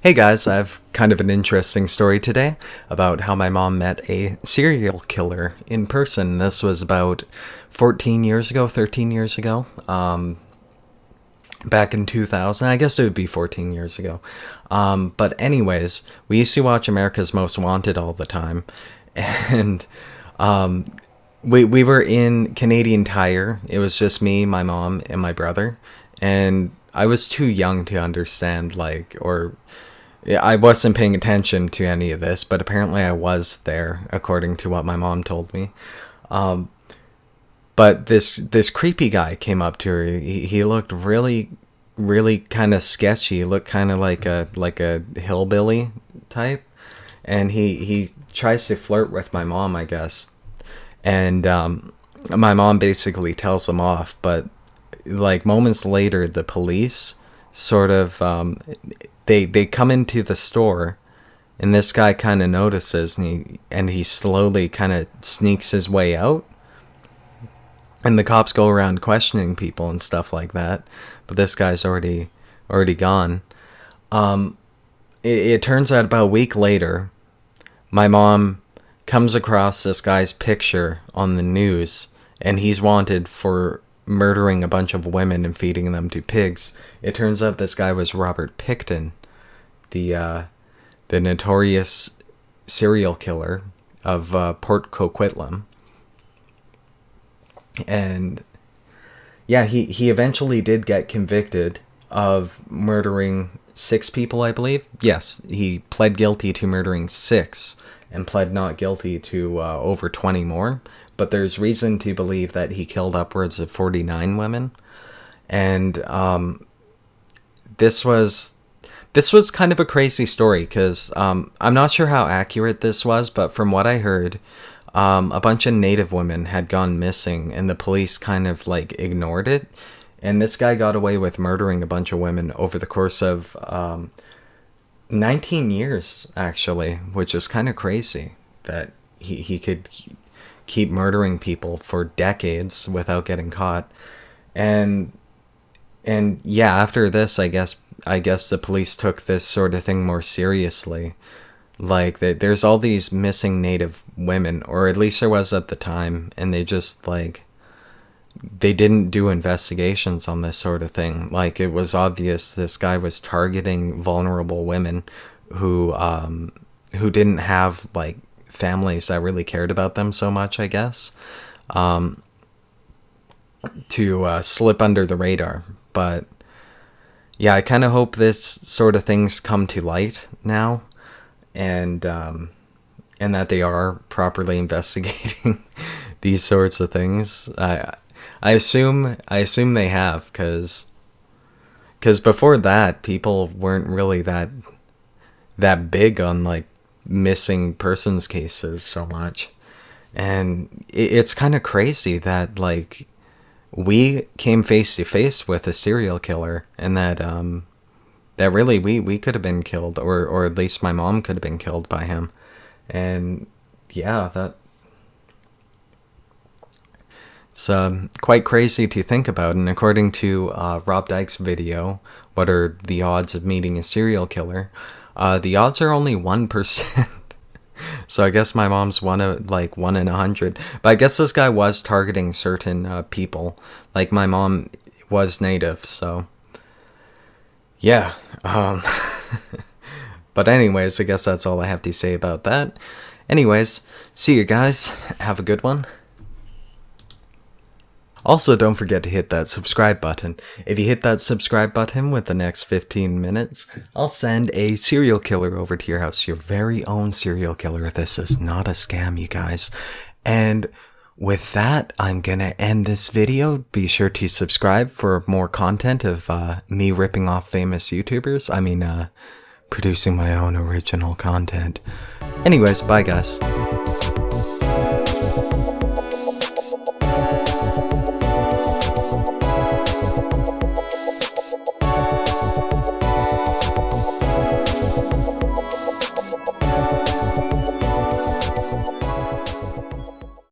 Hey guys, I have kind of an interesting story today about how my mom met a serial killer in person. This was about 14 years ago, 13 years ago, back in 2000. I guess it would be 14 years ago. But anyways, we used to watch America's Most Wanted all the time. And we were in Canadian Tire. It was just me, my mom, and my brother. And I was too young to understand, I wasn't paying attention to any of this, but apparently I was there, according to what my mom told me. But this creepy guy came up to her. He looked really kind of sketchy. He looked kind of like a hillbilly type, and he tries to flirt with my mom, I guess. And my mom basically tells him off, but like moments later, the police sort of they come into the store, and this guy kind of notices, and he slowly kind of sneaks his way out, and the cops go around questioning people and stuff like that, but this guy's already gone. It turns out about a week later, my mom comes across this guy's picture on the news, and he's wanted for murdering a bunch of women and feeding them to pigs. It turns out this guy was Robert Pickton, the notorious serial killer of Port Coquitlam. And yeah, he eventually did get convicted of murdering 6 people, I believe. Yes, he pled guilty to murdering 6 and pled not guilty to over 20 more. But there's reason to believe that he killed upwards of 49 women. And this was kind of a crazy story, because I'm not sure how accurate this was, but from what I heard, a bunch of Native women had gone missing, and the police kind of ignored it. And this guy got away with murdering a bunch of women over the course of 19 years, actually, which is kind of crazy that he could keep murdering people for decades without getting caught. And yeah, after this, I guess the police took this sort of thing more seriously. There's all these missing Native women, or at least there was at the time, and they just they didn't do investigations on this sort of thing. It was obvious this guy was targeting vulnerable women who didn't have families that really cared about them so much, I guess, to slip under the radar. But yeah, I kind of hope this sort of things come to light now, and that they are properly investigating these sorts of things. I assume they have, because before that, people weren't really that big on missing persons cases so much. And it's kind of crazy that we came face to face with a serial killer, and that really we could have been killed, or at least my mom could have been killed by him. And yeah, it's quite crazy to think about. And according to Rob Dyke's video, what are the odds of meeting a serial killer? The odds are only 1%. So I guess my mom's one in 100. But I guess this guy was targeting certain people. My mom was Native, so yeah. But anyways, I guess that's all I have to say about that. Anyways, see you guys. Have a good one. Also, don't forget to hit that subscribe button. If you hit that subscribe button with the next 15 minutes, I'll send a serial killer over to your house, your very own serial killer. This is not a scam, you guys. And with that, I'm gonna end this video. Be sure to subscribe for more content of me ripping off famous YouTubers. Producing my own original content. Anyways, bye guys.